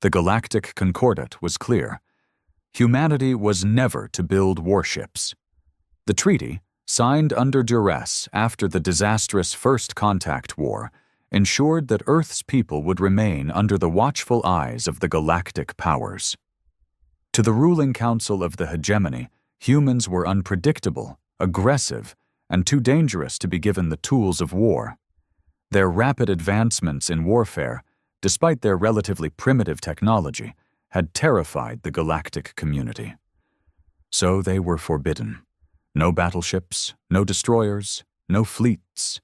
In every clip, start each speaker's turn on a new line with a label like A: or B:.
A: The Galactic Concordat was clear. Humanity was never to build warships. The treaty, signed under duress after the disastrous First Contact War, ensured that Earth's people would remain under the watchful eyes of the galactic powers. To the ruling council of the hegemony, humans were unpredictable, aggressive, and too dangerous to be given the tools of war. Their rapid advancements in warfare, despite their relatively primitive technology, had terrified the galactic community. So they were forbidden. No battleships, no destroyers, no fleets.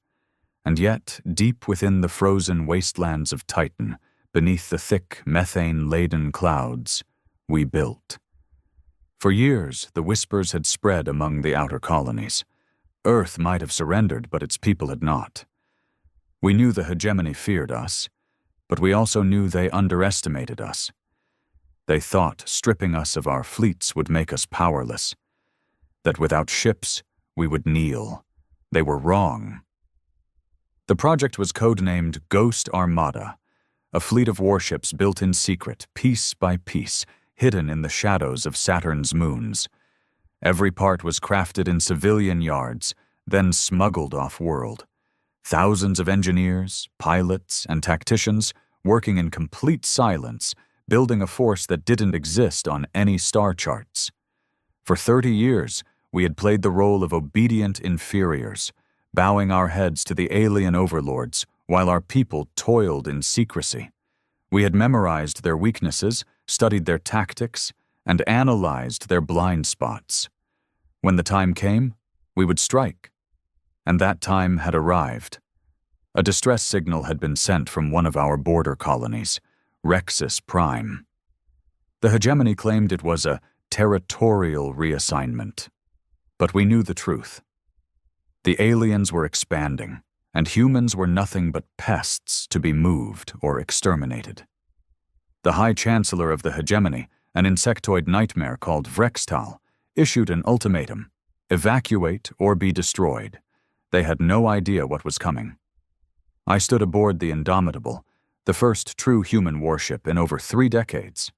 A: And yet, deep within the frozen wastelands of Titan, beneath the thick, methane-laden clouds, we built. For years, the whispers had spread among the outer colonies. Earth might have surrendered, but its people had not. We knew the hegemony feared us, but we also knew they underestimated us. They thought stripping us of our fleets would make us powerless, that without ships, we would kneel. They were wrong. The project was codenamed Ghost Armada, a fleet of warships built in secret, piece by piece, hidden in the shadows of Saturn's moons. Every part was crafted in civilian yards, then smuggled off-world. Thousands of engineers, pilots, and tacticians working in complete silence, building a force that didn't exist on any star charts. For 30 years, we had played the role of obedient inferiors, bowing our heads to the alien overlords while our people toiled in secrecy. We had memorized their weaknesses, studied their tactics, and analyzed their blind spots. When the time came, we would strike. And that time had arrived. A distress signal had been sent from one of our border colonies, Rexus Prime. The hegemony claimed it was a territorial reassignment. But we knew the truth. The aliens were expanding, and humans were nothing but pests to be moved or exterminated. The High Chancellor of the hegemony, an insectoid nightmare called Vrextal, issued an ultimatum: evacuate or be destroyed. They had no idea what was coming. I stood aboard the Indomitable, the first true human warship in over 3 decades.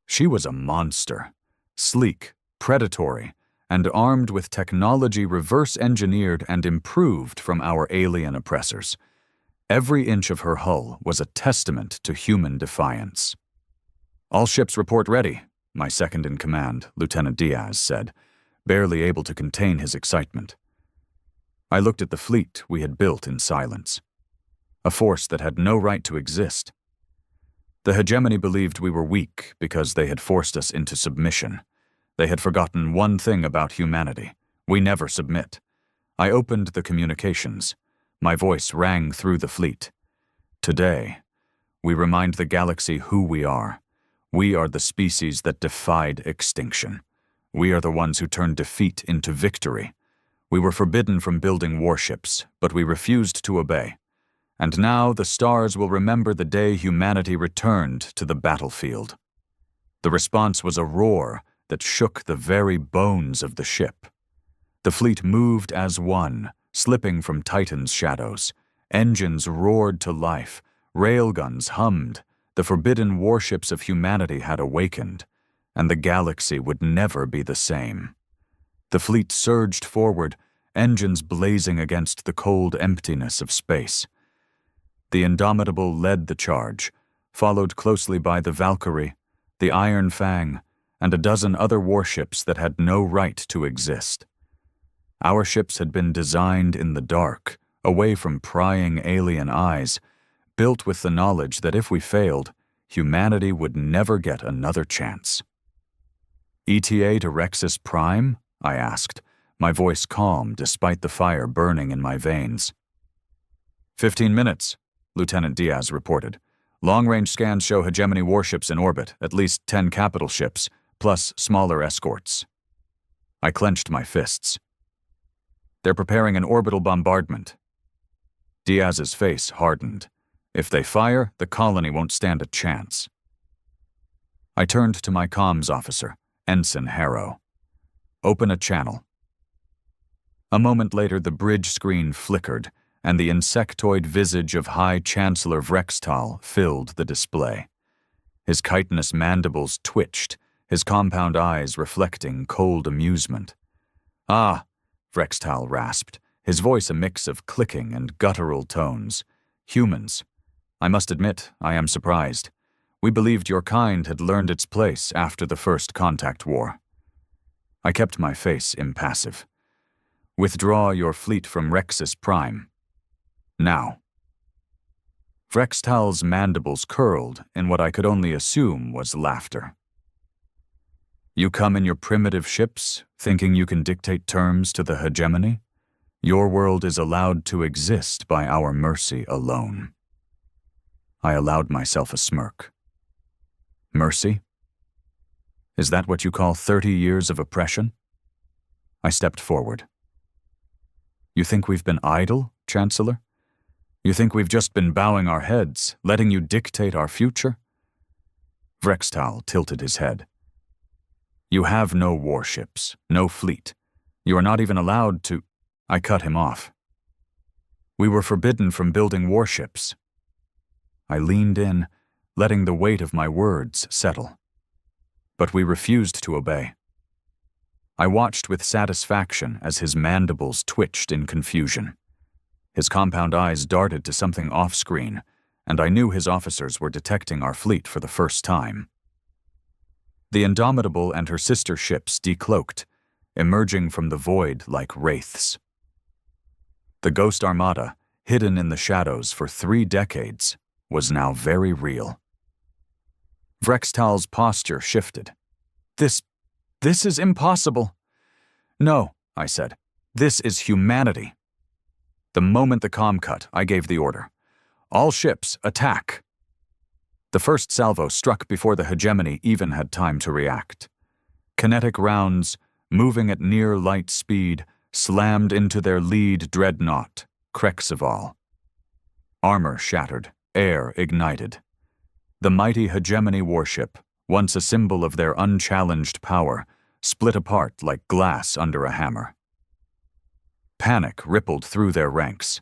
A: She was a monster, sleek, predatory, and armed with technology reverse-engineered and improved from our alien oppressors. Every inch of her hull was a testament to human defiance. "All ships report ready," my second-in-command, Lieutenant Diaz, said, barely able to contain his excitement. I looked at the fleet we had built in silence, a force that had no right to exist. The hegemony believed we were weak because they had forced us into submission. They had forgotten one thing about humanity: we never submit. I opened the communications. My voice rang through the fleet. Today, we remind the galaxy who we are. We are the species that defied extinction. We are the ones who turned defeat into victory. We were forbidden from building warships, but we refused to obey. And now the stars will remember the day humanity returned to the battlefield. The response was a roar that shook the very bones of the ship. The fleet moved as one, slipping from Titan's shadows. Engines roared to life, railguns hummed. The forbidden warships of humanity had awakened, and the galaxy would never be the same. The fleet surged forward, engines blazing against the cold emptiness of space. The Indomitable led the charge, followed closely by the Valkyrie, the Iron Fang, and a dozen other warships that had no right to exist. Our ships had been designed in the dark, away from prying alien eyes, built with the knowledge that if we failed, humanity would never get another chance. "ETA to Rexus Prime?" I asked, my voice calm despite the fire burning in my veins. 15 minutes, Lieutenant Diaz reported. Long-range scans show hegemony warships in orbit, at least 10 capital ships, plus smaller escorts. I clenched my fists. They're preparing an orbital bombardment. Diaz's face hardened. If they fire, the colony won't stand a chance. I turned to my comms officer, Ensign Harrow. Open a channel. A moment later, the bridge screen flickered, and the insectoid visage of High Chancellor Vrextal filled the display. His chitinous mandibles twitched, his compound eyes reflecting cold amusement. "Ah," Vrextal rasped, his voice a mix of clicking and guttural tones. "Humans. I must admit, I am surprised. We believed your kind had learned its place after the first contact war." I kept my face impassive. "Withdraw your fleet from Rexus Prime. Now." Vrextal's mandibles curled in what I could only assume was laughter. "You come in your primitive ships, thinking you can dictate terms to the hegemony? Your world is allowed to exist by our mercy alone." I allowed myself a smirk. "Mercy? Is that what you call 30 years of oppression?" I stepped forward. "You think we've been idle, Chancellor? You think we've just been bowing our heads, letting you dictate our future?" Vrextal tilted his head. "You have no warships, no fleet. You are not even allowed to—" I cut him off. "We were forbidden from building warships." I leaned in, letting the weight of my words settle. But we refused to obey. I watched with satisfaction as his mandibles twitched in confusion. His compound eyes darted to something off-screen, and I knew his officers were detecting our fleet for the first time. The Indomitable and her sister ships decloaked, emerging from the void like wraiths. The Ghost Armada, hidden in the shadows for 3 decades, was now very real. Vrextal's posture shifted. This is impossible." "No," I said. "This is humanity." The moment the comm cut, I gave the order. "All ships, attack!" The first salvo struck before the hegemony even had time to react. Kinetic rounds, moving at near light speed, slammed into their lead dreadnought, Krexaval. Armor shattered, air ignited. The mighty hegemony warship, once a symbol of their unchallenged power, split apart like glass under a hammer. Panic rippled through their ranks.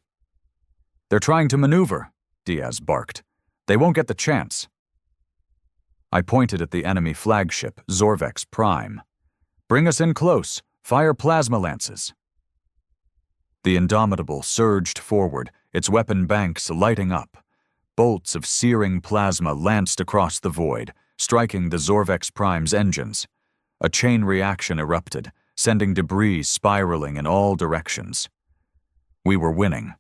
A: "They're trying to maneuver," Diaz barked. "They won't get the chance." I pointed at the enemy flagship, Zorvex Prime. "Bring us in close. Fire plasma lances." The Indomitable surged forward, its weapon banks lighting up. Bolts of searing plasma lanced across the void, striking the Zorvex Prime's engines. A chain reaction erupted, sending debris spiraling in all directions. We were winning.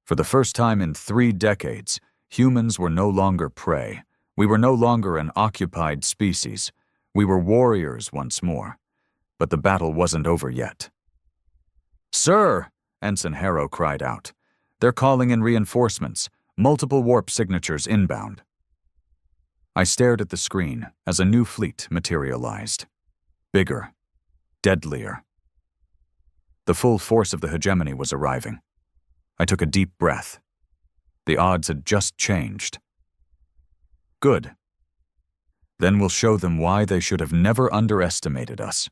A: For the first time in 3 decades, humans were no longer prey. We were no longer an occupied species. We were warriors once more. But the battle wasn't over yet. "Sir!" Ensign Harrow cried out. "They're calling in reinforcements. Multiple warp signatures inbound." I stared at the screen as a new fleet materialized. Bigger. Deadlier. The full force of the hegemony was arriving. I took a deep breath. The odds had just changed. Good. Then we'll show them why they should have never underestimated us.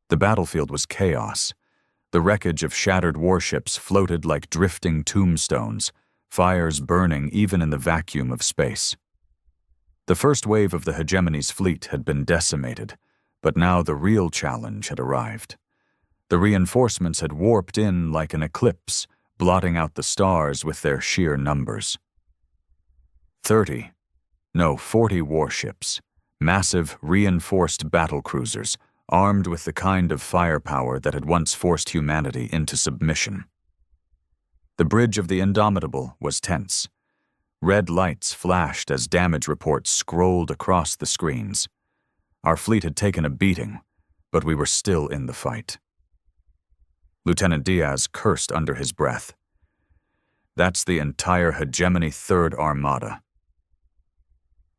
A: The battlefield was chaos. The wreckage of shattered warships floated like drifting tombstones, fires burning even in the vacuum of space. The first wave of the hegemony's fleet had been decimated, but now the real challenge had arrived. The reinforcements had warped in like an eclipse, blotting out the stars with their sheer numbers. 40 warships, massive reinforced battlecruisers, armed with the kind of firepower that had once forced humanity into submission. The bridge of the Indomitable was tense. Red lights flashed as damage reports scrolled across the screens. Our fleet had taken a beating, but we were still in the fight. Lieutenant Diaz cursed under his breath. "That's the entire Hegemony Third Armada."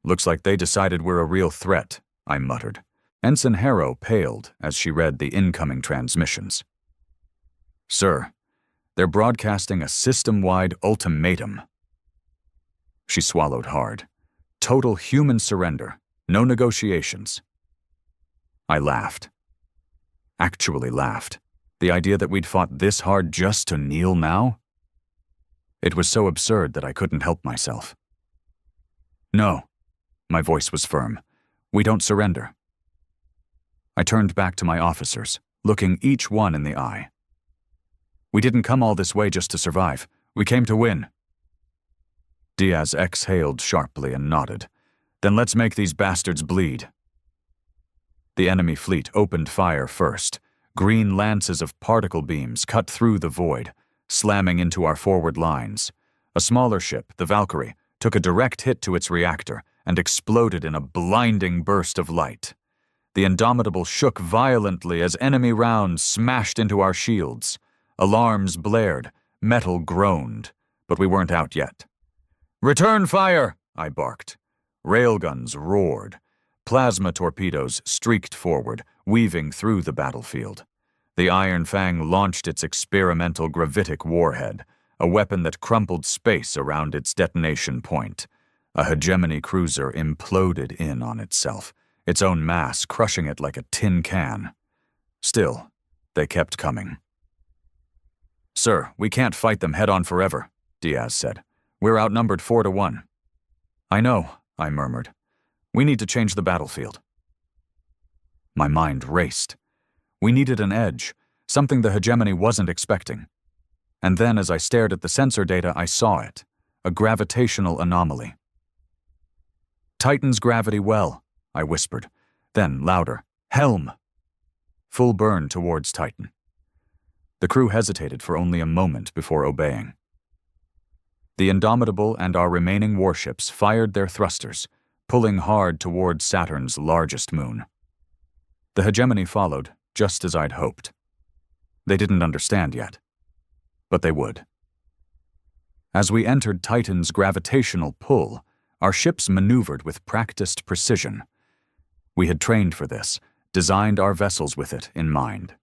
A: "Looks like they decided we're a real threat," I muttered. Ensign Harrow paled as she read the incoming transmissions. "Sir, they're broadcasting a system-wide ultimatum." She swallowed hard. "Total human surrender. No negotiations." I laughed. Actually laughed. The idea that we'd fought this hard just to kneel now? It was so absurd that I couldn't help myself. "No," My voice was firm. "We don't surrender." I turned back to my officers, looking each one in the eye. "We didn't come all this way just to survive. We came to win." Diaz exhaled sharply and nodded. "Then let's make these bastards bleed." The enemy fleet opened fire first. Green lances of particle beams cut through the void, slamming into our forward lines. A smaller ship, the Valkyrie, took a direct hit to its reactor and exploded in a blinding burst of light. The Indomitable shook violently as enemy rounds smashed into our shields. Alarms blared, metal groaned, but we weren't out yet. "Return fire!" I barked. Railguns roared. Plasma torpedoes streaked forward, weaving through the battlefield. The Iron Fang launched its experimental gravitic warhead, a weapon that crumpled space around its detonation point. A hegemony cruiser imploded in on itself, its own mass crushing it like a tin can. Still, they kept coming. "Sir, we can't fight them head-on forever," Diaz said. "We're outnumbered 4-1. "I know," I murmured. "We need to change the battlefield." My mind raced. We needed an edge, something the hegemony wasn't expecting. And then as I stared at the sensor data, I saw it, a gravitational anomaly. "Titan's gravity well," I whispered. Then, louder, "Helm!" Full burn towards Titan. The crew hesitated for only a moment before obeying. The Indomitable and our remaining warships fired their thrusters, pulling hard towards Saturn's largest moon. The hegemony followed, just as I'd hoped. They didn't understand yet, but they would. As we entered Titan's gravitational pull, our ships maneuvered with practiced precision. We had trained for this, designed our vessels with it in mind.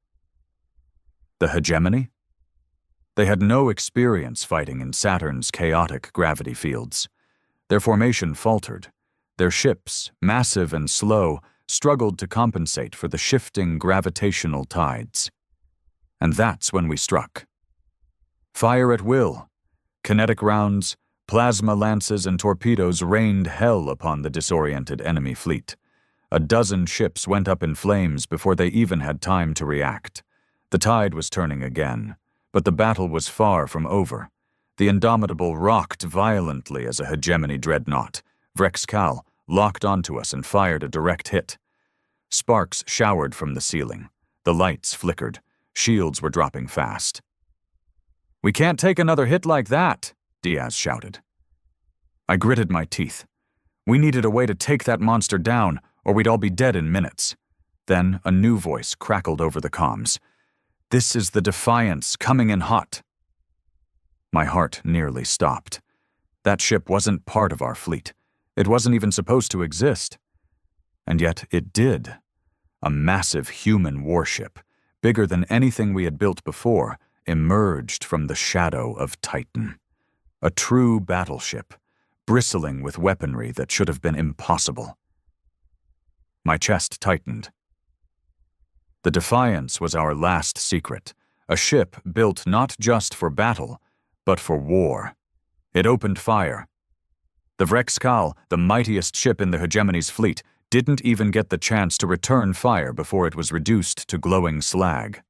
A: The hegemony? They had no experience fighting in Saturn's chaotic gravity fields. Their formation faltered. Their ships, massive and slow, struggled to compensate for the shifting gravitational tides. And that's when we struck. Fire at will. Kinetic rounds, plasma lances, and torpedoes rained hell upon the disoriented enemy fleet. A dozen ships went up in flames before they even had time to react. The tide was turning again, but the battle was far from over. The Indomitable rocked violently as a hegemony dreadnought. Vrexcal locked onto us and fired a direct hit. Sparks showered from the ceiling. The lights flickered. Shields were dropping fast. "We can't take another hit like that," Diaz shouted. I gritted my teeth. We needed a way to take that monster down, or we'd all be dead in minutes. Then a new voice crackled over the comms. "This is the Defiance, coming in hot." My heart nearly stopped. That ship wasn't part of our fleet. It wasn't even supposed to exist. And yet it did. A massive human warship, bigger than anything we had built before, emerged from the shadow of Titan. A true battleship, bristling with weaponry that should have been impossible. My chest tightened. The Defiance was our last secret, a ship built not just for battle, but for war. It opened fire. The Vrexcal, the mightiest ship in the hegemony's fleet, didn't even get the chance to return fire before it was reduced to glowing slag.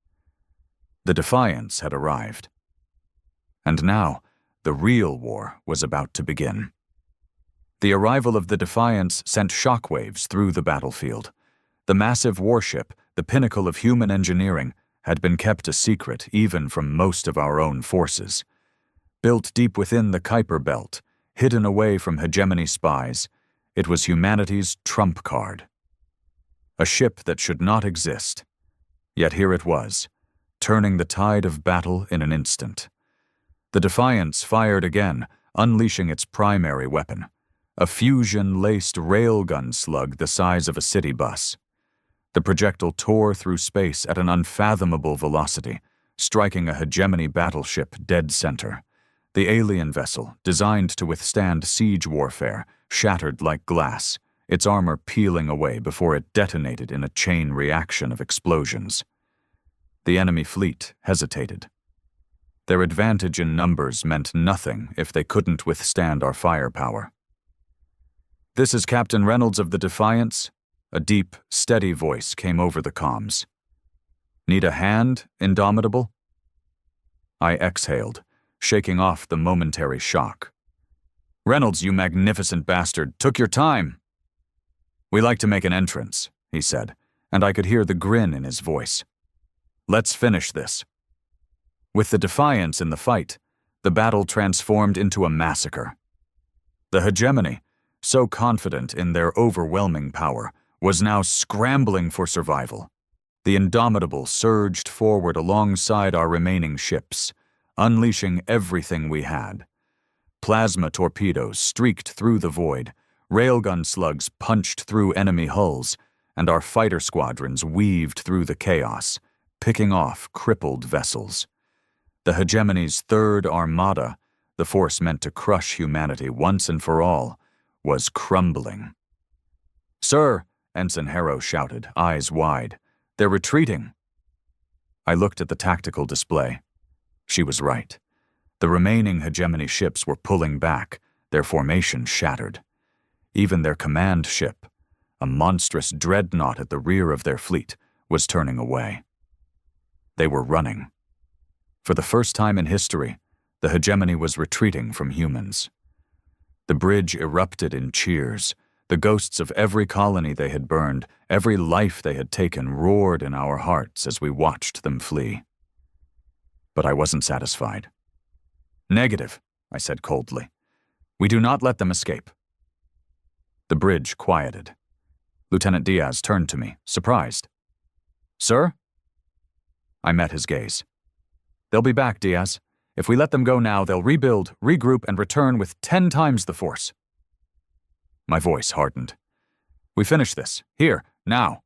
A: The Defiance had arrived. And now, the real war was about to begin. The arrival of the Defiance sent shockwaves through the battlefield. The massive warship, the pinnacle of human engineering, had been kept a secret even from most of our own forces. Built deep within the Kuiper Belt, hidden away from hegemony spies, it was humanity's trump card. A ship that should not exist. Yet here it was, turning the tide of battle in an instant. The Defiance fired again, unleashing its primary weapon, a fusion-laced railgun slug the size of a city bus. The projectile tore through space at an unfathomable velocity, striking a hegemony battleship dead center. The alien vessel, designed to withstand siege warfare, shattered like glass, its armor peeling away before it detonated in a chain reaction of explosions. The enemy fleet hesitated. Their advantage in numbers meant nothing if they couldn't withstand our firepower. "This is Captain Reynolds of the Defiance." A deep, steady voice came over the comms. "Need a hand, Indomitable?" I exhaled, shaking off the momentary shock. "Reynolds, you magnificent bastard, took your time." "We like to make an entrance," he said, and I could hear the grin in his voice. "Let's finish this." With the Defiance in the fight, the battle transformed into a massacre. The hegemony, so confident in their overwhelming power, was now scrambling for survival. The Indomitable surged forward alongside our remaining ships, unleashing everything we had. Plasma torpedoes streaked through the void, railgun slugs punched through enemy hulls, and our fighter squadrons weaved through the chaos, picking off crippled vessels. The hegemony's third armada, the force meant to crush humanity once and for all, was crumbling. "Sir," Ensign Harrow shouted, eyes wide, "they're retreating." I looked at the tactical display. She was right. The remaining hegemony ships were pulling back, their formation shattered. Even their command ship, a monstrous dreadnought at the rear of their fleet, was turning away. They were running. For the first time in history, the hegemony was retreating from humans. The bridge erupted in cheers. The ghosts of every colony they had burned, every life they had taken, roared in our hearts as we watched them flee. But I wasn't satisfied. "Negative," I said coldly. "We do not let them escape." The bridge quieted. Lieutenant Diaz turned to me, surprised. "Sir?" I met his gaze. "They'll be back, Diaz. If we let them go now, they'll rebuild, regroup, and return with 10 times the force." My voice hardened. "We finish this. Here, now."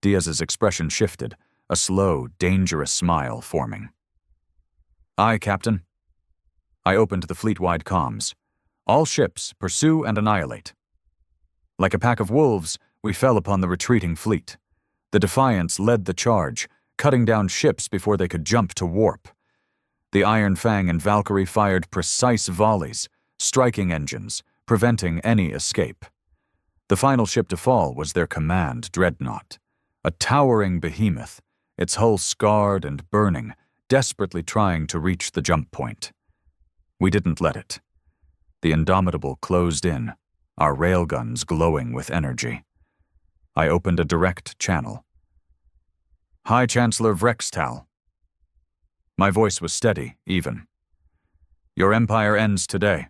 A: Diaz's expression shifted, a slow, dangerous smile forming. "Aye, Captain." I opened the fleet-wide comms. "All ships, pursue and annihilate." Like a pack of wolves, we fell upon the retreating fleet. The Defiance led the charge, cutting down ships before they could jump to warp. The Iron Fang and Valkyrie fired precise volleys, striking engines, preventing any escape. The final ship to fall was their command dreadnought, a towering behemoth, its hull scarred and burning, desperately trying to reach the jump point. We didn't let it. The Indomitable closed in, our railguns glowing with energy. I opened a direct channel. "High Chancellor Vrextal." My voice was steady, even. "Your empire ends today."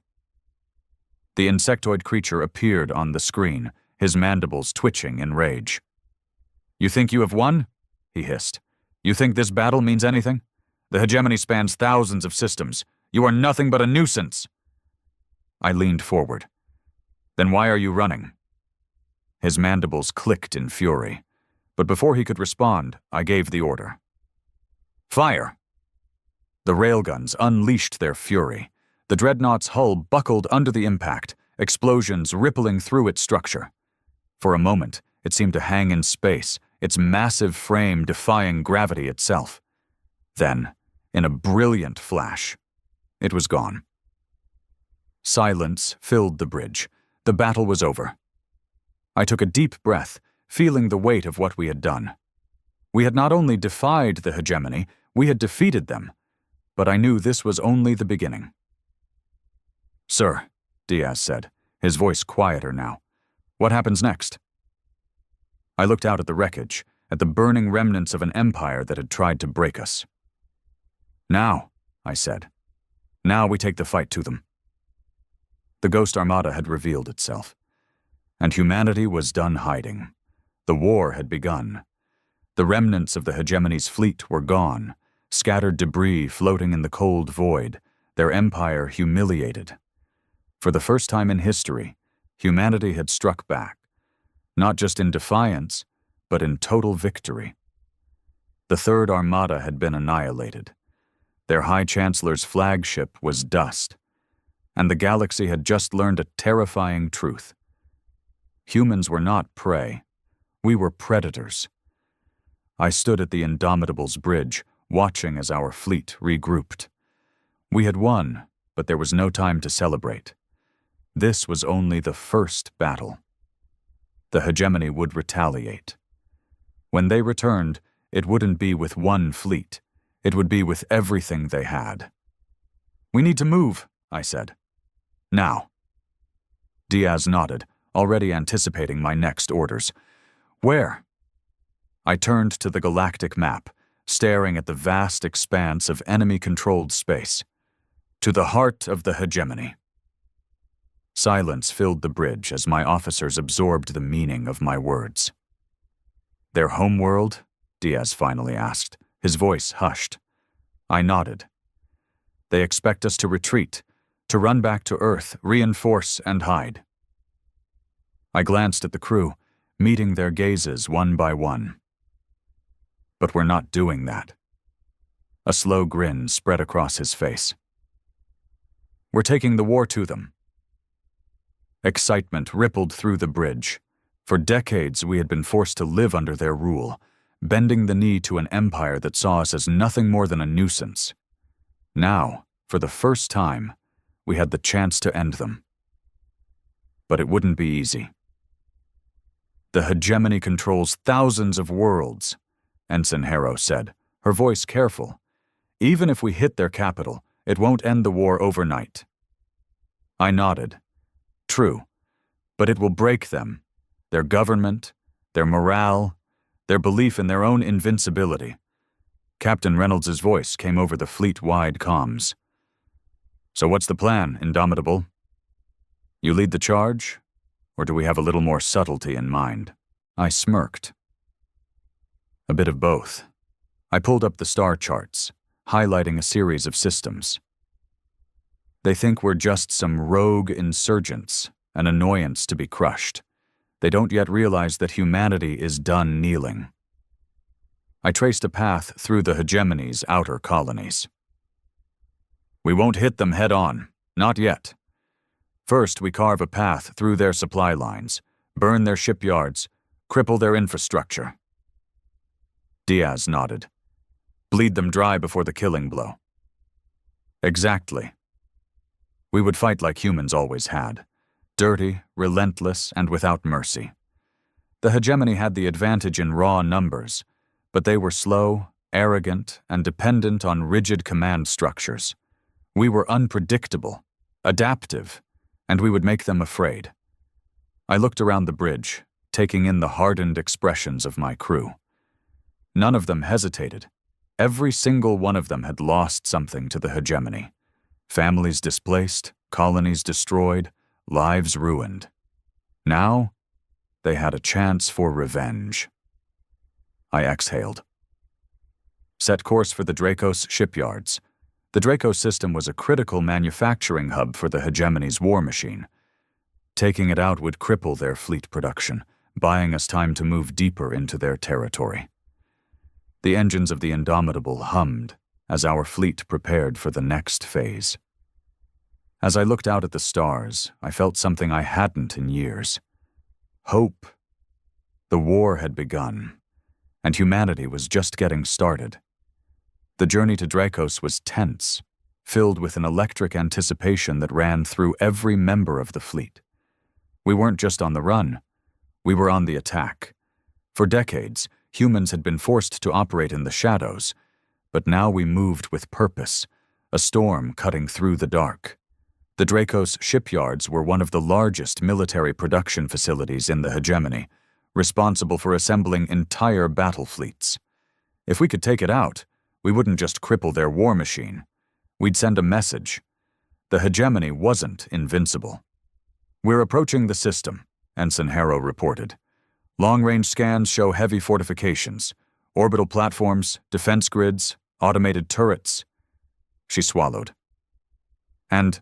A: The insectoid creature appeared on the screen, his mandibles twitching in rage. "You think you have won?" he hissed. "You think this battle means anything? The hegemony spans thousands of systems. You are nothing but a nuisance." I leaned forward. "Then why are you running?" His mandibles clicked in fury, but before he could respond, I gave the order. "Fire!" The railguns unleashed their fury. The dreadnought's hull buckled under the impact, explosions rippling through its structure. For a moment, it seemed to hang in space, its massive frame defying gravity itself. Then, in a brilliant flash, it was gone. Silence filled the bridge. The battle was over. I took a deep breath, feeling the weight of what we had done. We had not only defied the hegemony, we had defeated them. But I knew this was only the beginning. "Sir," Diaz said, his voice quieter now, "what happens next?" I looked out at the wreckage, at the burning remnants of an empire that had tried to break us. "Now," I said. "Now we take the fight to them." The Ghost Armada had revealed itself, and humanity was done hiding. The war had begun. The remnants of the hegemony's fleet were gone, scattered debris floating in the cold void, their empire humiliated. For the first time in history, humanity had struck back, not just in defiance, but in total victory. The Third Armada had been annihilated. Their High Chancellor's flagship was dust, and the galaxy had just learned a terrifying truth. Humans were not prey. We were predators. I stood at the Indomitable's bridge, watching as our fleet regrouped. We had won, but there was no time to celebrate. This was only the first battle. The hegemony would retaliate. When they returned, it wouldn't be with one fleet. It would be with everything they had. "We need to move," I said. "Now." Diaz nodded, already anticipating my next orders. "Where?" I turned to the galactic map, staring at the vast expanse of enemy-controlled space. "To the heart of the hegemony." Silence filled the bridge as my officers absorbed the meaning of my words. "Their homeworld?" Diaz finally asked, his voice hushed. I nodded. "They expect us to retreat, to run back to Earth, reinforce, and hide." I glanced at the crew, meeting their gazes one by one. "But we're not doing that." A slow grin spread across his face. "We're taking the war to them." Excitement rippled through the bridge. For decades, we had been forced to live under their rule, bending the knee to an empire that saw us as nothing more than a nuisance. Now, for the first time, we had the chance to end them. But it wouldn't be easy. "The hegemony controls thousands of worlds," Ensign Harrow said, her voice careful. "Even if we hit their capital, it won't end the war overnight." I nodded. True, but it will break them, their government, their morale, their belief in their own invincibility. Captain Reynolds' voice came over the fleet-wide comms. "So what's the plan, Indomitable? You lead the charge, or do we have a little more subtlety in mind?" I smirked. "A bit of both." I pulled up the star charts, highlighting a series of systems. "They think we're just some rogue insurgents, an annoyance to be crushed. They don't yet realize that humanity is done kneeling." I traced a path through the hegemony's outer colonies. "We won't hit them head-on, not yet. First, we carve a path through their supply lines, burn their shipyards, cripple their infrastructure." Diaz nodded. "Bleed them dry before the killing blow." "Exactly." We would fight like humans always had, dirty, relentless, and without mercy. The hegemony had the advantage in raw numbers, but they were slow, arrogant, and dependent on rigid command structures. We were unpredictable, adaptive, and we would make them afraid. I looked around the bridge, taking in the hardened expressions of my crew. None of them hesitated. Every single one of them had lost something to the hegemony. Families displaced, colonies destroyed, lives ruined. Now, they had a chance for revenge. I exhaled. Set course for the Dracos shipyards. The Draco system was a critical manufacturing hub for the hegemony's war machine. Taking it out would cripple their fleet production, buying us time to move deeper into their territory. The engines of the Indomitable hummed as our fleet prepared for the next phase. As I looked out at the stars, I felt something I hadn't in years. Hope. The war had begun, and humanity was just getting started. The journey to Dracos was tense, filled with an electric anticipation that ran through every member of the fleet. We weren't just on the run, we were on the attack. For decades, humans had been forced to operate in the shadows, but now we moved with purpose, a storm cutting through the dark. The Dracos shipyards were one of the largest military production facilities in the hegemony, responsible for assembling entire battle fleets. If we could take it out, we wouldn't just cripple their war machine. We'd send a message. The hegemony wasn't invincible. "We're approaching the system," Ensign Harrow reported. "Long-range scans show heavy fortifications, orbital platforms, defense grids, automated turrets." She swallowed. "And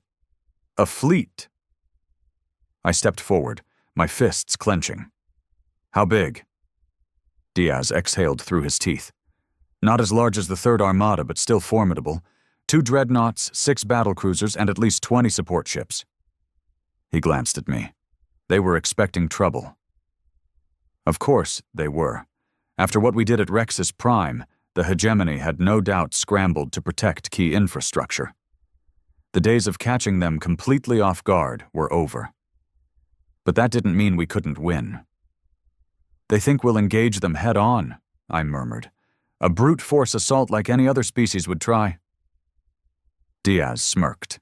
A: a fleet." I stepped forward, my fists clenching. "How big?" Diaz exhaled through his teeth. "Not as large as the Third Armada, but still formidable. 2 dreadnoughts, 6 battlecruisers, and at least 20 support ships." He glanced at me. They were expecting trouble. Of course they were. After what we did at Rexus Prime, the hegemony had no doubt scrambled to protect key infrastructure. The days of catching them completely off guard were over. But that didn't mean we couldn't win. "They think we'll engage them head-on," I murmured. "A brute force assault like any other species would try." Diaz smirked.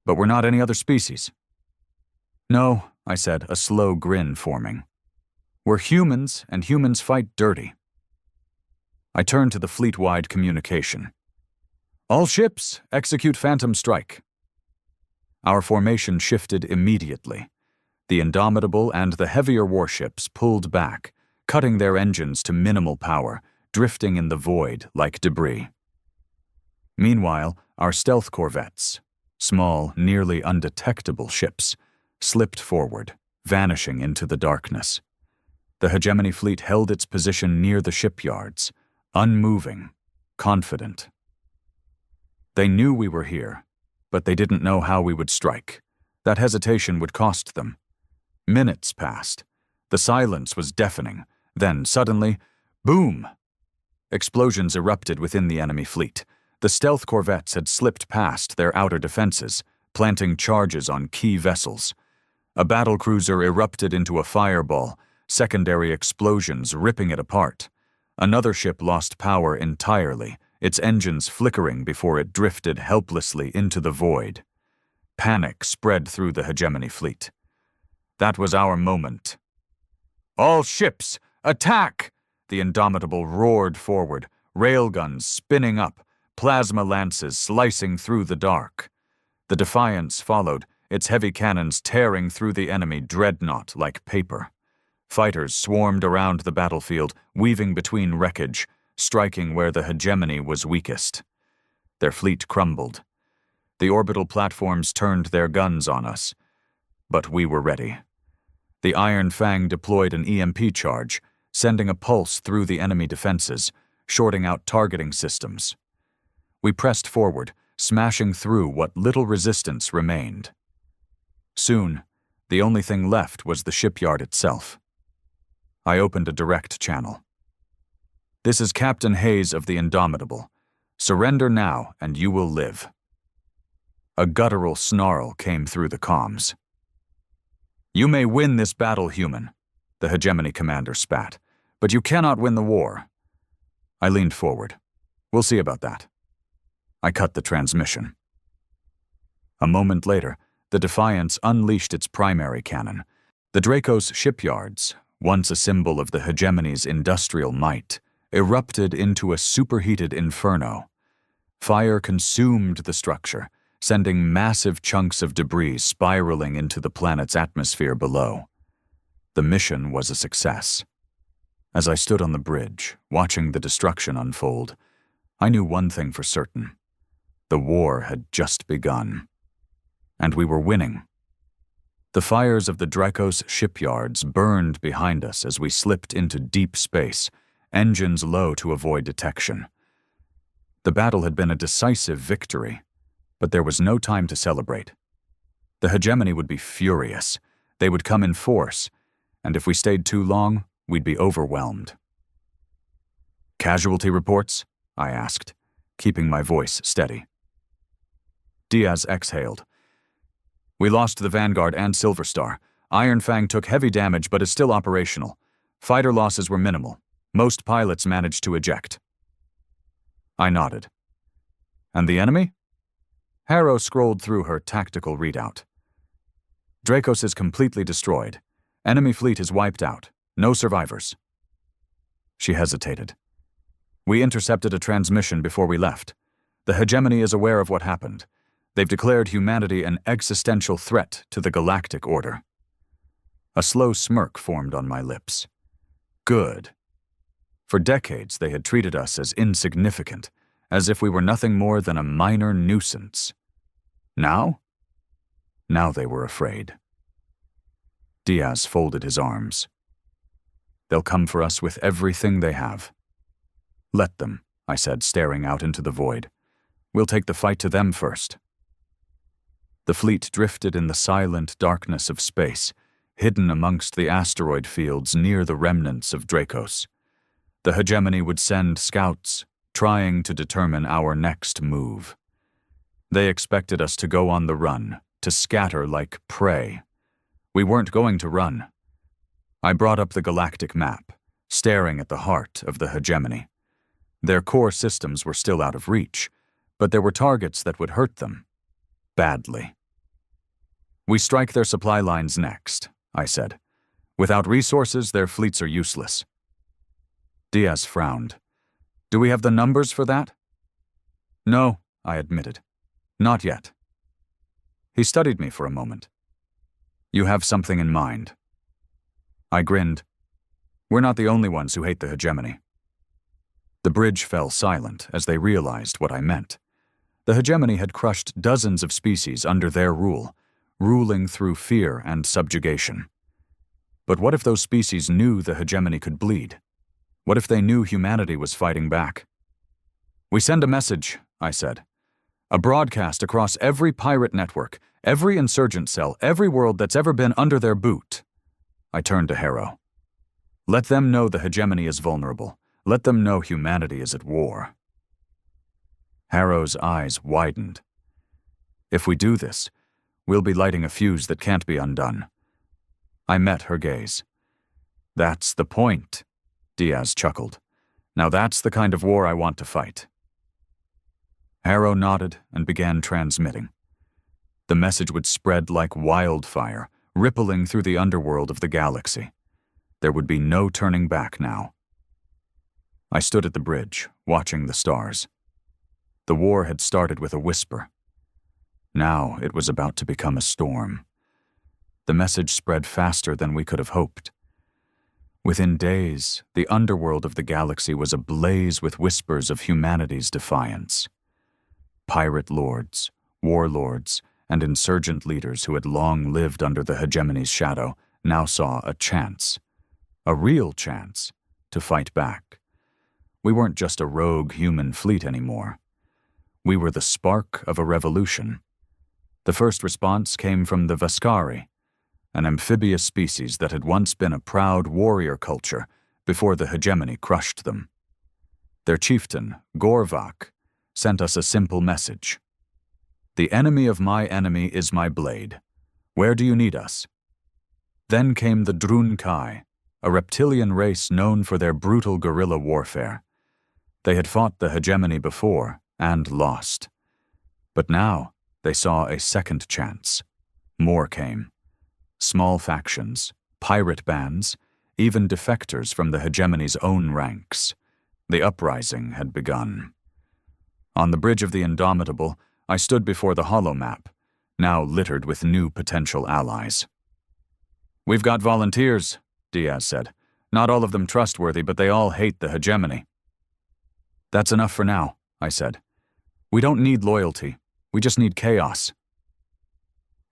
A: "But we're not any other species." "No," I said, a slow grin forming. "We're humans, and humans fight dirty." I turned to the fleet-wide communication. "All ships, execute Phantom Strike." Our formation shifted immediately. The Indomitable and the heavier warships pulled back, cutting their engines to minimal power, drifting in the void like debris. Meanwhile, our stealth corvettes, small, nearly undetectable ships, slipped forward, vanishing into the darkness. The hegemony fleet held its position near the shipyards, unmoving, confident. They knew we were here, but they didn't know how we would strike. That hesitation would cost them. Minutes passed. The silence was deafening. Then, suddenly, boom! Explosions erupted within the enemy fleet. The stealth corvettes had slipped past their outer defenses, planting charges on key vessels. A battlecruiser erupted into a fireball, secondary explosions ripping it apart. Another ship lost power entirely, its engines flickering before it drifted helplessly into the void. Panic spread through the hegemony fleet. That was our moment. "All ships, attack!" The Indomitable roared forward, railguns spinning up, plasma lances slicing through the dark. The Defiance followed, its heavy cannons tearing through the enemy dreadnought like paper. Fighters swarmed around the battlefield, weaving between wreckage, striking where the hegemony was weakest. Their fleet crumbled. The orbital platforms turned their guns on us. But we were ready. The Iron Fang deployed an EMP charge, sending a pulse through the enemy defenses, shorting out targeting systems. We pressed forward, smashing through what little resistance remained. Soon, the only thing left was the shipyard itself. I opened a direct channel. "This is Captain Hayes of the Indomitable. Surrender now, and you will live." A guttural snarl came through the comms. "You may win this battle, human," the hegemony commander spat, "but you cannot win the war." I leaned forward. "We'll see about that." I cut the transmission. A moment later, the Defiance unleashed its primary cannon. The Dracos shipyards, once a symbol of the hegemony's industrial might, erupted into a superheated inferno. Fire consumed the structure, sending massive chunks of debris spiraling into the planet's atmosphere below. The mission was a success. As I stood on the bridge, watching the destruction unfold, I knew one thing for certain. The war had just begun. And we were winning. The fires of the Dracos shipyards burned behind us as we slipped into deep space, engines low to avoid detection. The battle had been a decisive victory, but there was no time to celebrate. The hegemony would be furious. They would come in force, and if we stayed too long, we'd be overwhelmed. "Casualty reports?" I asked, keeping my voice steady. Diaz exhaled. "We lost the Vanguard and Silver Star. Iron Fang took heavy damage but is still operational. Fighter losses were minimal. Most pilots managed to eject." I nodded. "And the enemy?" Harrow scrolled through her tactical readout. "Dracos is completely destroyed. Enemy fleet is wiped out. No survivors." She hesitated. "We intercepted a transmission before we left. The hegemony is aware of what happened. They've declared humanity an existential threat to the galactic order." A slow smirk formed on my lips. Good. For decades they had treated us as insignificant, as if we were nothing more than a minor nuisance. Now? Now they were afraid. Diaz folded his arms. "They'll come for us with everything they have." "Let them," I said, staring out into the void. "We'll take the fight to them first." The fleet drifted in the silent darkness of space, hidden amongst the asteroid fields near the remnants of Dracos. The hegemony would send scouts, trying to determine our next move. They expected us to go on the run, to scatter like prey. We weren't going to run. I brought up the galactic map, staring at the heart of the hegemony. Their core systems were still out of reach, but there were targets that would hurt them. Badly. We strike their supply lines next, I said. Without resources, their fleets are useless. Diaz frowned. Do we have the numbers for that? No, I admitted. Not yet. He studied me for a moment. You have something in mind. I grinned. We're not the only ones who hate the hegemony. The bridge fell silent as they realized what I meant. The hegemony had crushed dozens of species under their rule, ruling through fear and subjugation. But what if those species knew the hegemony could bleed? What if they knew humanity was fighting back? We send a message, I said. A broadcast across every pirate network, every insurgent cell, every world that's ever been under their boot. I turned to Harrow. Let them know the hegemony is vulnerable. Let them know humanity is at war. Harrow's eyes widened. If we do this, we'll be lighting a fuse that can't be undone. I met her gaze. That's the point, Diaz chuckled. Now that's the kind of war I want to fight. Harrow nodded and began transmitting. The message would spread like wildfire, rippling through the underworld of the galaxy. There would be no turning back now. I stood at the bridge, watching the stars. The war had started with a whisper. Now it was about to become a storm. The message spread faster than we could have hoped. Within days, the underworld of the galaxy was ablaze with whispers of humanity's defiance. Pirate lords, warlords, and insurgent leaders who had long lived under the hegemony's shadow now saw a chance, a real chance, to fight back. We weren't just a rogue human fleet anymore. We were the spark of a revolution. The first response came from the Vaskari, an amphibious species that had once been a proud warrior culture before the hegemony crushed them. Their chieftain, Gorvak, sent us a simple message. The enemy of my enemy is my blade. Where do you need us? Then came the Drun-Kai, a reptilian race known for their brutal guerrilla warfare. They had fought the hegemony before and lost. But now they saw a second chance. More came. Small factions, pirate bands, even defectors from the hegemony's own ranks. The uprising had begun. On the bridge of the Indomitable, I stood before the holomap, now littered with new potential allies. We've got volunteers, Diaz said. Not all of them trustworthy, but they all hate the hegemony. That's enough for now, I said. We don't need loyalty. We just need chaos.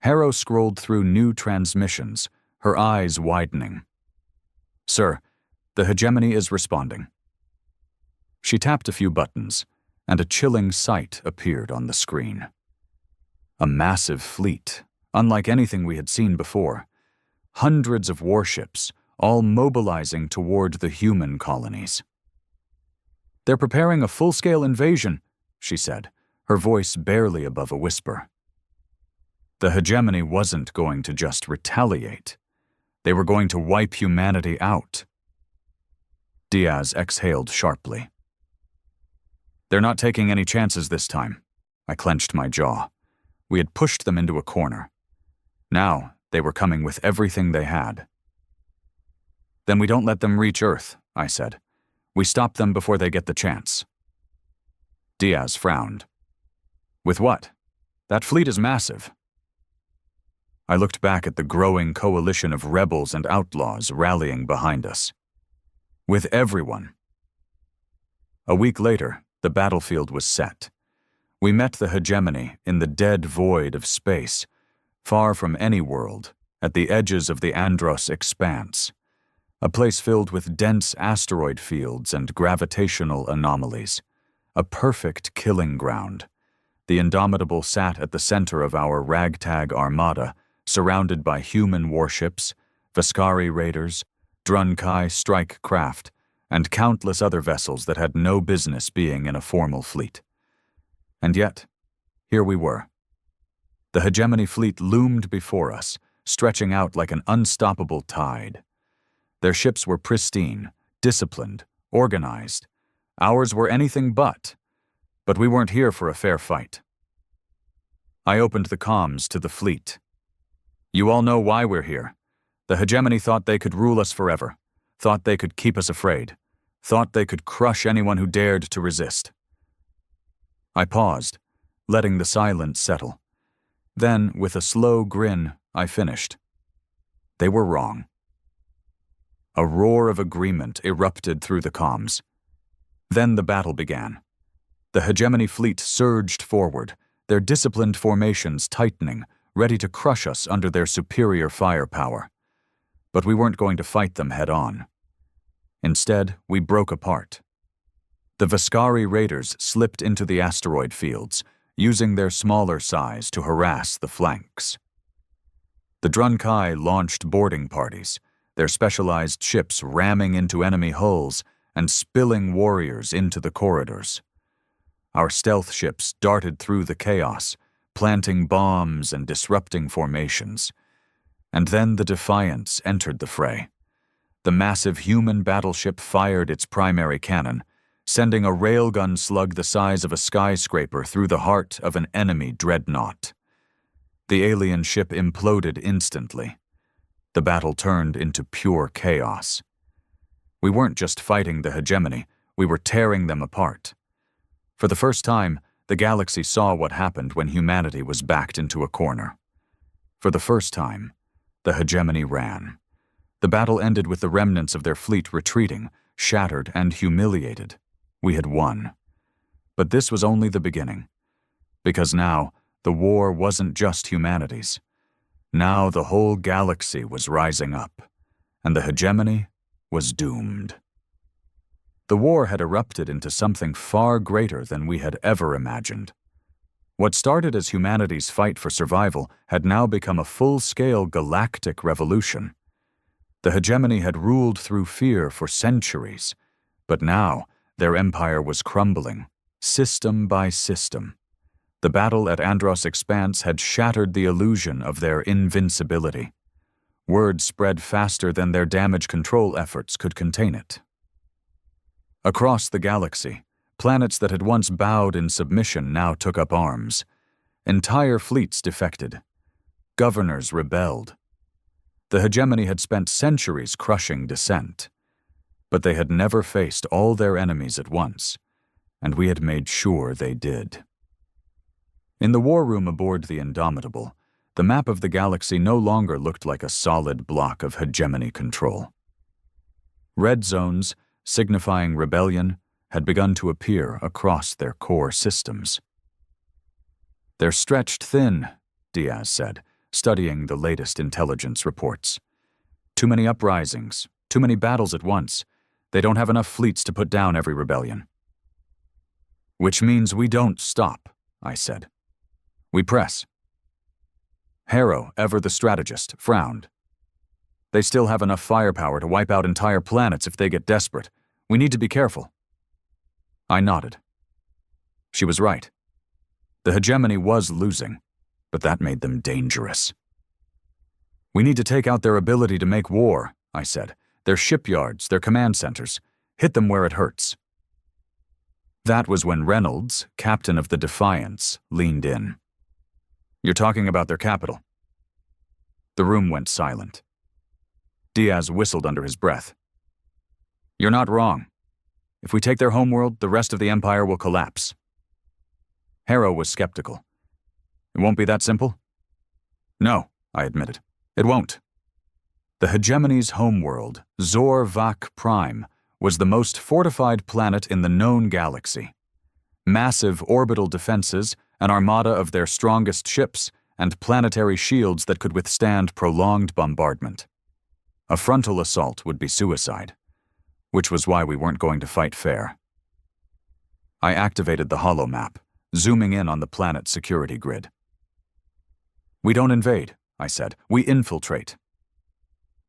A: Harrow scrolled through new transmissions, her eyes widening. Sir, the hegemony is responding. She tapped a few buttons, and a chilling sight appeared on the screen. A massive fleet, unlike anything we had seen before. Hundreds of warships, all mobilizing toward the human colonies. They're preparing a full-scale invasion, she said, her voice barely above a whisper. The hegemony wasn't going to just retaliate. They were going to wipe humanity out. Diaz exhaled sharply. They're not taking any chances this time. I clenched my jaw. We had pushed them into a corner. Now they were coming with everything they had. Then we don't let them reach Earth, I said. We stop them before they get the chance. Diaz frowned. With what? That fleet is massive. I looked back at the growing coalition of rebels and outlaws rallying behind us. With everyone. A week later, the battlefield was set. We met the hegemony in the dead void of space, far from any world, at the edges of the Andros expanse, a place filled with dense asteroid fields and gravitational anomalies, a perfect killing ground. The Indomitable sat at the center of our ragtag armada, surrounded by human warships, Vaskari raiders, Drun-Kai strike craft, and countless other vessels that had no business being in a formal fleet. And yet, Here we were. The hegemony fleet loomed before us, stretching out like an unstoppable tide. Their ships were pristine, disciplined, organized. Ours were anything but we weren't here for a fair fight. I opened the comms to the fleet. You all know why we're here. The hegemony thought they could rule us forever, thought they could keep us afraid, thought they could crush anyone who dared to resist. I paused, letting the silence settle. Then, with a slow grin, I finished. They were wrong. A roar of agreement erupted through the comms. Then the battle began. The hegemony fleet surged forward, their disciplined formations tightening, ready to crush us under their superior firepower. But we weren't going to fight them head-on. Instead, we broke apart. The Vaskari raiders slipped into the asteroid fields, using their smaller size to harass the flanks. The Drunkai launched boarding parties, their specialized ships ramming into enemy hulls and spilling warriors into the corridors. Our stealth ships darted through the chaos, planting bombs and disrupting formations. And then the Defiance entered the fray. The massive human battleship fired its primary cannon, sending a railgun slug the size of a skyscraper through the heart of an enemy dreadnought. The alien ship imploded instantly. The battle turned into pure chaos. We weren't just fighting the hegemony, we were tearing them apart. For the first time, the galaxy saw what happened when humanity was backed into a corner. For the first time, the hegemony ran. The battle ended with the remnants of their fleet retreating, shattered and humiliated. We had won. But this was only the beginning. Because now, the war wasn't just humanity's. Now the whole galaxy was rising up, and the hegemony was doomed. The war had erupted into something far greater than we had ever imagined. What started as humanity's fight for survival had now become a full-scale galactic revolution. The hegemony had ruled through fear for centuries, but now their empire was crumbling, system by system. The battle at Andros Expanse had shattered the illusion of their invincibility. Word spread faster than their damage control efforts could contain it. Across the galaxy, planets that had once bowed in submission now took up arms. Entire fleets defected. Governors rebelled. The hegemony had spent centuries crushing dissent. But they had never faced all their enemies at once, and we had made sure they did. In the war room aboard the Indomitable, the map of the galaxy no longer looked like a solid block of hegemony control. Red zones, signifying rebellion, had begun to appear across their core systems. "They're stretched thin," Diaz said, studying the latest intelligence reports. "Too many uprisings, too many battles at once. They don't have enough fleets to put down every rebellion." "Which means we don't stop," I said. "We press." Harrow, ever the strategist, frowned. "They still have enough firepower to wipe out entire planets if they get desperate. We need to be careful." I nodded. She was right. The hegemony was losing, but that made them dangerous. "We need to take out their ability to make war," I said. "Their shipyards, their command centers. Hit them where it hurts." That was when Reynolds, captain of the Defiance, leaned in. "You're talking about their capital." The room went silent. Diaz whistled under his breath. "You're not wrong. If we take their homeworld, the rest of the Empire will collapse." Harrow was skeptical. "It won't be that simple?" "No," I admitted. "It won't." The hegemony's homeworld, Zor-Vak Prime, was the most fortified planet in the known galaxy. Massive orbital defenses, an armada of their strongest ships, and planetary shields that could withstand prolonged bombardment. A frontal assault would be suicide, which was why we weren't going to fight fair. I activated the holomap, zooming in on the planet's security grid. "We don't invade," I said. "We infiltrate."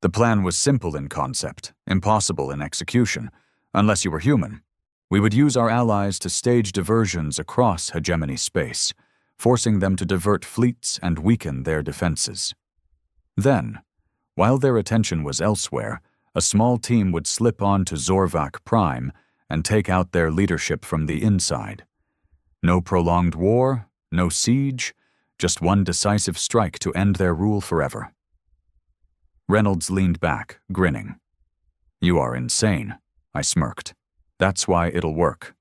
A: The plan was simple in concept, impossible in execution, unless you were human. We would use our allies to stage diversions across hegemony space, forcing them to divert fleets and weaken their defenses. Then, while their attention was elsewhere, a small team would slip on to Zorvak Prime and take out their leadership from the inside. No prolonged war, no siege, just one decisive strike to end their rule forever. Reynolds leaned back, grinning. "You are insane," I smirked. "That's why it'll work."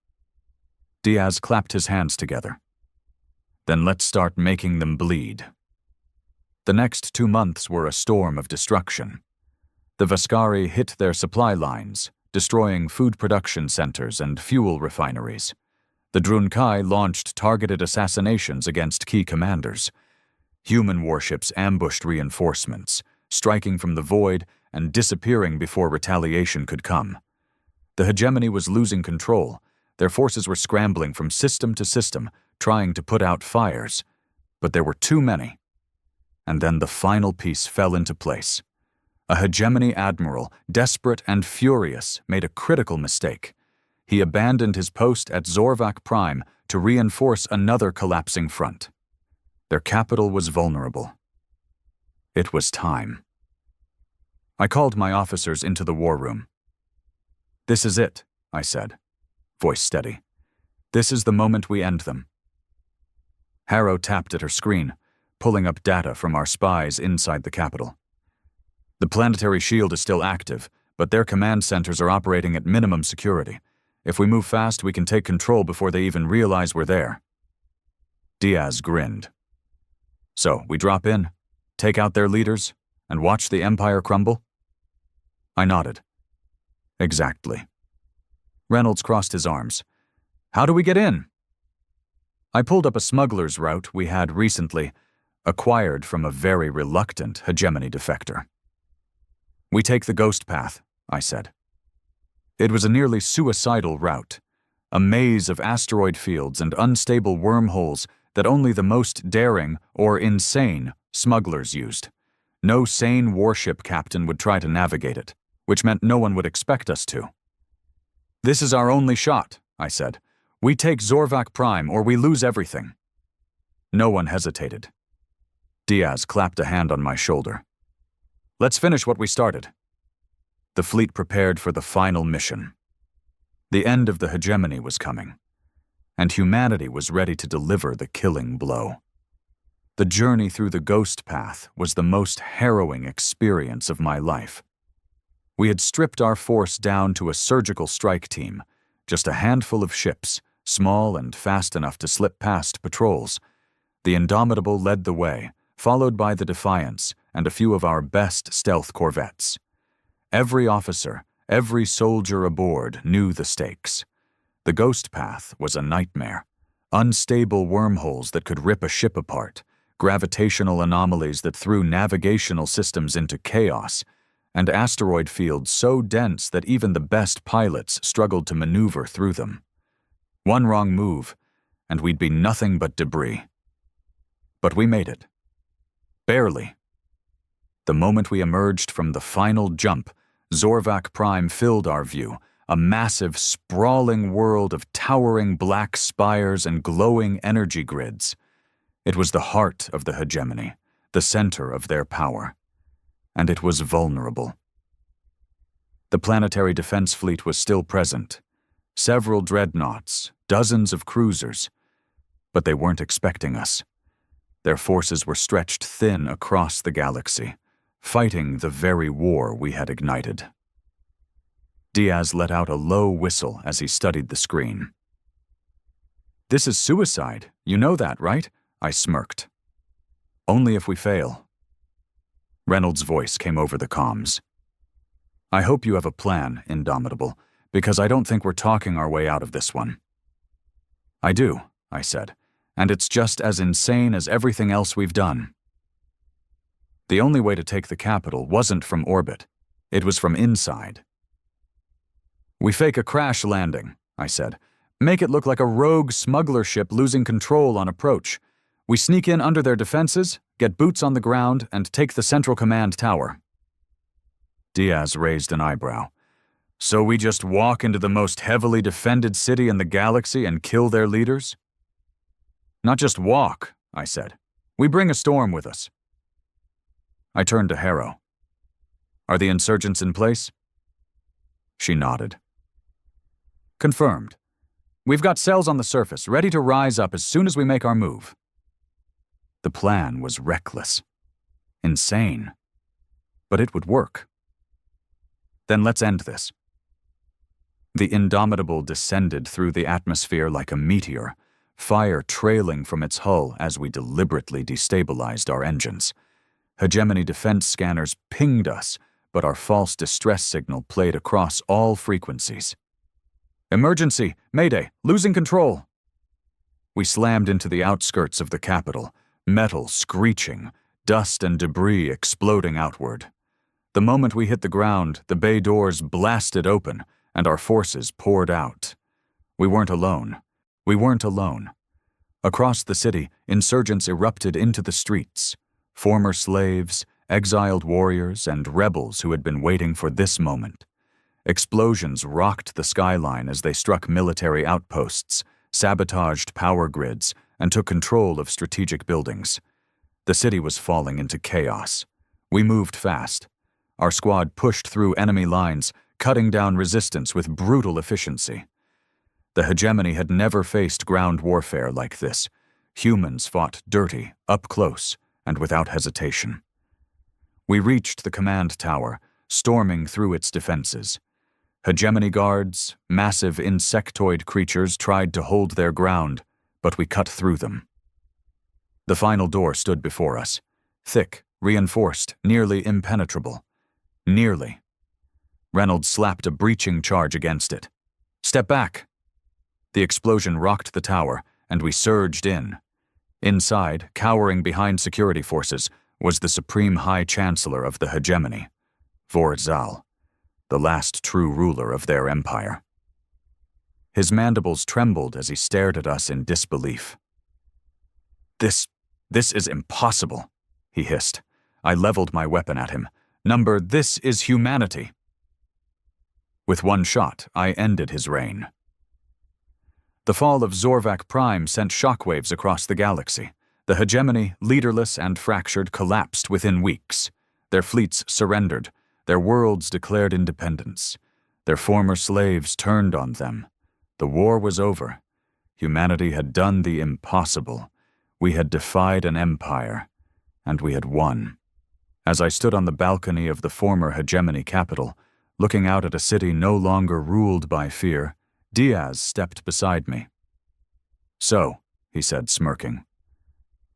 A: Diaz clapped his hands together. "Then let's start making them bleed." The next 2 months were a storm of destruction. The Vaskari hit their supply lines, destroying food production centers and fuel refineries. The Drunkai launched targeted assassinations against key commanders. Human warships ambushed reinforcements, striking from the void and disappearing before retaliation could come. The hegemony was losing control. Their forces were scrambling from system to system, trying to put out fires. But there were too many. And then the final piece fell into place. A hegemony admiral, desperate and furious, made a critical mistake. He abandoned his post at Zorvak Prime to reinforce another collapsing front. Their capital was vulnerable. It was time. I called my officers into the war room. "This is it," I said, voice steady. "This is the moment we end them." Harrow tapped at her screen, pulling up data from our spies inside the capital. "The planetary shield is still active, but their command centers are operating at minimum security. If we move fast, we can take control before they even realize we're there." Diaz grinned. "So, we drop in, take out their leaders, and watch the Empire crumble?" I nodded. "Exactly." Reynolds crossed his arms. "How do we get in?" I pulled up a smuggler's route we had recently acquired from a very reluctant hegemony defector. "We take the Ghost Path," I said. It was a nearly suicidal route, a maze of asteroid fields and unstable wormholes that only the most daring or insane smugglers used. No sane warship captain would try to navigate it, which meant no one would expect us to. "This is our only shot," I said. "We take Zorvak Prime or we lose everything." No one hesitated. Diaz clapped a hand on my shoulder. "Let's finish what we started." The fleet prepared for the final mission. The end of the hegemony was coming, and humanity was ready to deliver the killing blow. The journey through the Ghost Path was the most harrowing experience of my life. We had stripped our force down to a surgical strike team, just a handful of ships, small and fast enough to slip past patrols. The Indomitable led the way, followed by the Defiance and a few of our best stealth corvettes. Every officer, every soldier aboard knew the stakes. The Ghost Path was a nightmare. Unstable wormholes that could rip a ship apart, gravitational anomalies that threw navigational systems into chaos, and asteroid fields so dense that even the best pilots struggled to maneuver through them. One wrong move, and we'd be nothing but debris. But we made it. Barely. The moment we emerged from the final jump, Zorvak Prime filled our view, a massive, sprawling world of towering black spires and glowing energy grids. It was the heart of the hegemony, the center of their power. And it was vulnerable. The planetary defense fleet was still present. Several dreadnoughts, dozens of cruisers. But they weren't expecting us. Their forces were stretched thin across the galaxy, fighting the very war we had ignited. Diaz let out a low whistle as he studied the screen. "This is suicide, you know that, right?" I smirked. "Only if we fail." Reynolds' voice came over the comms. "I hope you have a plan, Indomitable, because I don't think we're talking our way out of this one." "I do," I said, "and it's just as insane as everything else we've done." The only way to take the capital wasn't from orbit. It was from inside. "We fake a crash landing," I said. "Make it look like a rogue smuggler ship losing control on approach. We sneak in under their defenses, get boots on the ground, and take the Central Command Tower." Diaz raised an eyebrow. "So we just walk into the most heavily defended city in the galaxy and kill their leaders?" Not just walk, I said. We bring a storm with us. I turned to Harrow. Are the insurgents in place? She nodded. Confirmed. We've got cells on the surface, ready to rise up as soon as we make our move. The plan was reckless. Insane. But it would work. Then let's end this. The Indomitable descended through the atmosphere like a meteor, fire trailing from its hull as we deliberately destabilized our engines. Hegemony defense scanners pinged us, but our false distress signal played across all frequencies. Emergency! Mayday! Losing control! We slammed into the outskirts of the capital, metal screeching, dust and debris exploding outward. The moment we hit the ground, the bay doors blasted open, and our forces poured out. We weren't alone. We weren't alone. Across the city, insurgents erupted into the streets. Former slaves, exiled warriors, and rebels who had been waiting for this moment. Explosions rocked the skyline as they struck military outposts, sabotaged power grids, and took control of strategic buildings. The city was falling into chaos. We moved fast. Our squad pushed through enemy lines, cutting down resistance with brutal efficiency. The Hegemony had never faced ground warfare like this. Humans fought dirty, up close, and without hesitation. We reached the command tower, storming through its defenses. Hegemony guards, massive insectoid creatures, tried to hold their ground, but we cut through them. The final door stood before us, thick, reinforced, nearly impenetrable. Nearly. Reynolds slapped a breaching charge against it. Step back! The explosion rocked the tower, and we surged in. Inside, cowering behind security forces, was the Supreme High Chancellor of the Hegemony, Vor-Zal, the last true ruler of their empire. His mandibles trembled as he stared at us in disbelief. This is impossible, he hissed. I leveled my weapon at him. This is humanity. With one shot, I ended his reign. The fall of Zorvak Prime sent shockwaves across the galaxy. The Hegemony, leaderless and fractured, collapsed within weeks. Their fleets surrendered. Their worlds declared independence. Their former slaves turned on them. The war was over. Humanity had done the impossible. We had defied an empire, and we had won. As I stood on the balcony of the former Hegemony capital, looking out at a city no longer ruled by fear, Diaz stepped beside me. So, he said, smirking,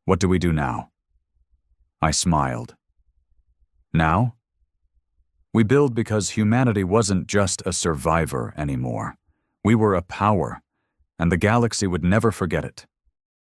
A: what do we do now? I smiled. Now? We build because humanity wasn't just a survivor anymore. We were a power, and the galaxy would never forget it.